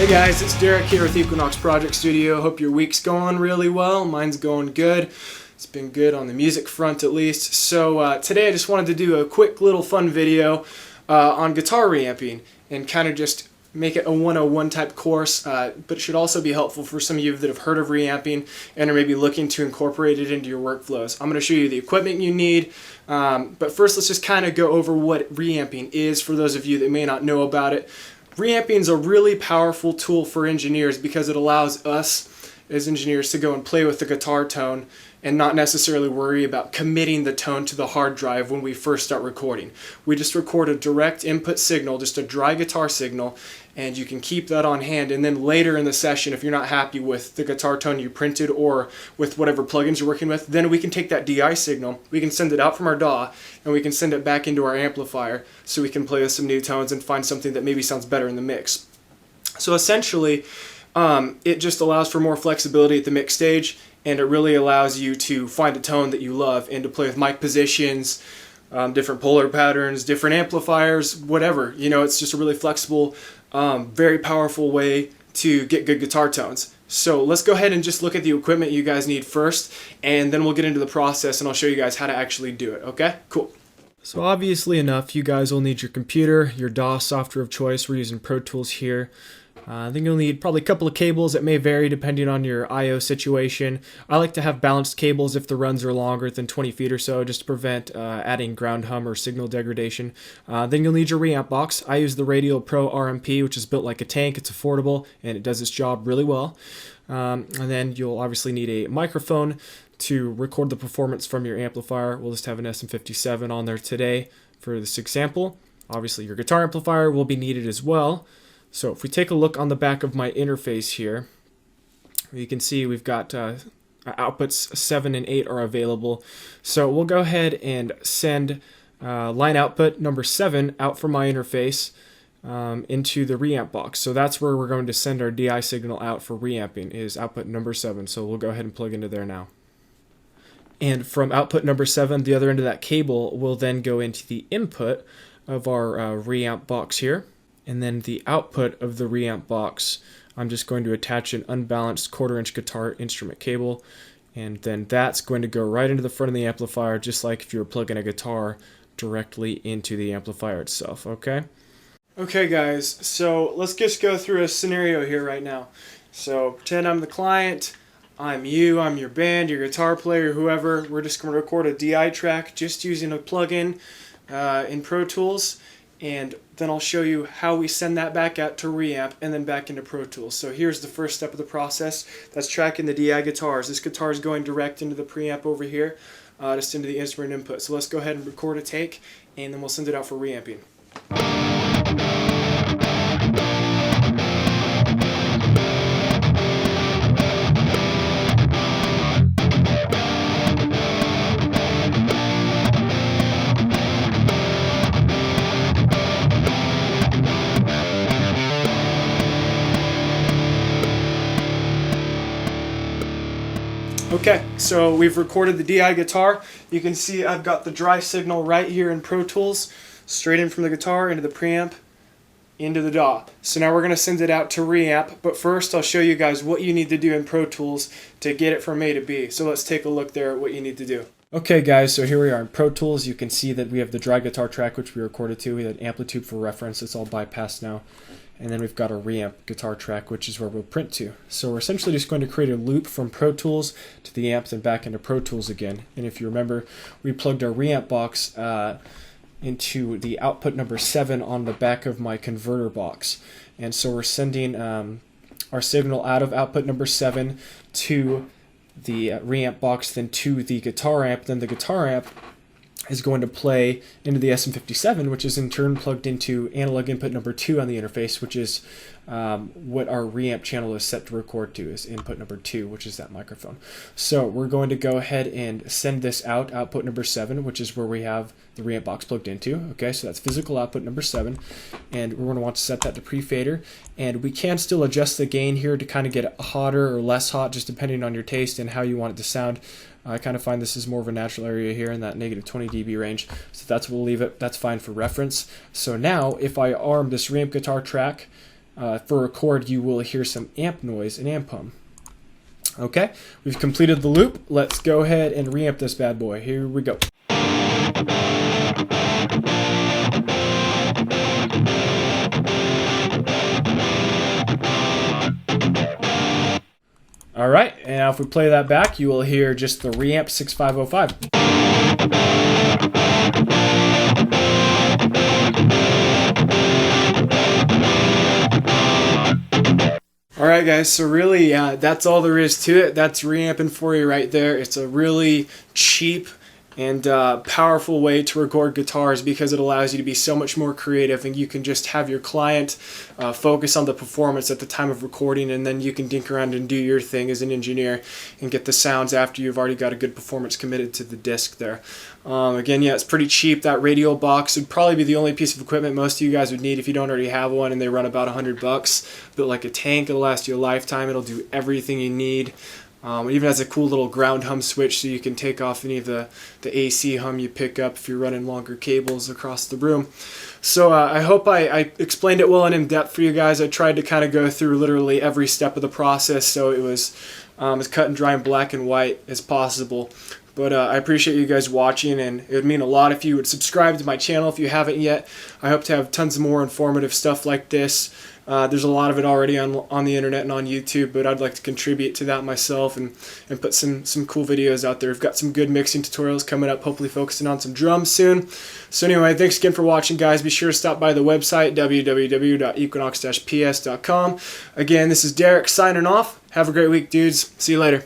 Hey guys, it's Derek here with Equinox Project Studio. Hope your week's going really well. Mine's going good. It's been good on the music front at least. So today I just wanted to do a quick little fun video on guitar reamping and kind of just make it a 101 type course, but it should also be helpful for some of you that have heard of reamping and are maybe looking to incorporate it into your workflows. I'm going to show you the equipment you need, but first let's just kind of go over what reamping is for those of you that may not know about it. Reamping is a really powerful tool for engineers because it allows us as engineers to go and play with the guitar tone and not necessarily worry about committing the tone to the hard drive when we first start recording. We just record a direct input signal, just a dry guitar signal, and you can keep that on hand, and then later in the session, if you're not happy with the guitar tone you printed or with whatever plugins you're working with, then we can take that DI signal, we can send it out from our DAW, and we can send it back into our amplifier so we can play with some new tones and find something that maybe sounds better in the mix. So essentially, it just allows for more flexibility at the mix stage, and it really allows you to find a tone that you love and to play with mic positions, different polar patterns, different amplifiers, whatever. You know, it's just a really flexible, very powerful way to get good guitar tones. So let's go ahead and just look at the equipment you guys need first, and then we'll get into the process and I'll show you guys how to actually do it. Okay, cool. So obviously enough, you guys will need your computer, your DAW software of choice. We're using Pro Tools here. I think you'll need probably a couple of cables. It may vary depending on your I/O situation. I like to have balanced cables if the runs are longer than 20 feet or so, just to prevent adding ground hum or signal degradation. Then you'll need your reamp box. I use the Radial Pro RMP, which is built like a tank. It's affordable and it does its job really well. And then you'll obviously need a microphone to record the performance from your amplifier. We'll just have an SM57 on there today for this example. Obviously your guitar amplifier will be needed as well. So if we take a look on the back of my interface here, you can see we've got outputs 7 and 8 are available. So we'll go ahead and send line output number 7 out from my interface into the reamp box. So that's where we're going to send our DI signal out for reamping, is output number 7. So we'll go ahead and plug into there now. And from output number 7, the other end of that cable will then go into the input of our reamp box here. And then the output of the reamp box, I'm just going to attach an unbalanced 1/4-inch guitar instrument cable, and then that's going to go right into the front of the amplifier, just like if you were plugging a guitar directly into the amplifier itself, okay? Okay guys, so let's just go through a scenario here right now. So pretend I'm the client, I'm you, I'm your band, your guitar player, whoever. We're just going to record a DI track just using a plugin in Pro Tools. And then I'll show you how we send that back out to reamp and then back into Pro Tools. So here's the first step of the process. That's tracking the DI guitars. This guitar is going direct into the preamp over here, just into the instrument input. So let's go ahead and record a take, and then we'll send it out for reamping. Okay, so we've recorded the DI guitar. You can see I've got the dry signal right here in Pro Tools, straight in from the guitar into the preamp, into the DAW. So now we're going to send it out to reamp, but first I'll show you guys what you need to do in Pro Tools to get it from A to B. So let's take a look there at what you need to do. Okay guys, so here we are in Pro Tools. You can see that we have the dry guitar track which we recorded to. We had amplitude for reference. It's all bypassed now. And then we've got our reamp guitar track, which is where we'll print to. So we're essentially just going to create a loop from Pro Tools to the amps and back into Pro Tools again. And if you remember, we plugged our reamp box into the output number 7 on the back of my converter box. And so we're sending our signal out of output number 7 to the reamp box, then to the guitar amp. Then the guitar amp is going to play into the SM57, which is in turn plugged into analog input number 2 on the interface, which is what our reamp channel is set to record to, is input number 2, which is that microphone. So we're going to go ahead and send this out, output number 7, which is where we have the reamp box plugged into. Okay, so that's physical output number 7, and we're going to want to set that to pre-fader, and we can still adjust the gain here to kind of get it hotter or less hot, just depending on your taste and how you want it to sound. I kind of find this is more of a natural area here in that negative 20 dB range, so that's we'll leave it. That's fine for reference. So now if I arm this reamp guitar track for record, you will hear some amp noise and amp hum. Okay, we've completed the loop. Let's go ahead and reamp this bad boy. Here we go. All right, and now if we play that back, you will hear just the reamp 6505. All right, guys, so really, that's all there is to it. That's reamping for you right there. It's a really cheap and powerful way to record guitars because it allows you to be so much more creative, and you can just have your client focus on the performance at the time of recording, and then you can dink around and do your thing as an engineer and get the sounds after you've already got a good performance committed to the disc there. Again, yeah, it's pretty cheap. That radial box would probably be the only piece of equipment most of you guys would need if you don't already have one, and they run about $100. But like a tank, it'll last you a lifetime. It'll do everything you need. It even has a cool little ground hum switch so you can take off any of the AC hum you pick up if you're running longer cables across the room. So I hope I explained it well and in depth for you guys. I tried to kind of go through literally every step of the process so it was as cut and dry and black and white as possible. But I appreciate you guys watching, and it would mean a lot if you would subscribe to my channel if you haven't yet. I hope to have tons of more informative stuff like this. There's a lot of it already on the internet and on YouTube, but I'd like to contribute to that myself and put some cool videos out there. We've got some good mixing tutorials coming up, hopefully focusing on some drums soon. So anyway, thanks again for watching, guys. Be sure to stop by the website, www.equinox-ps.com. Again, this is Derek signing off. Have a great week, dudes. See you later.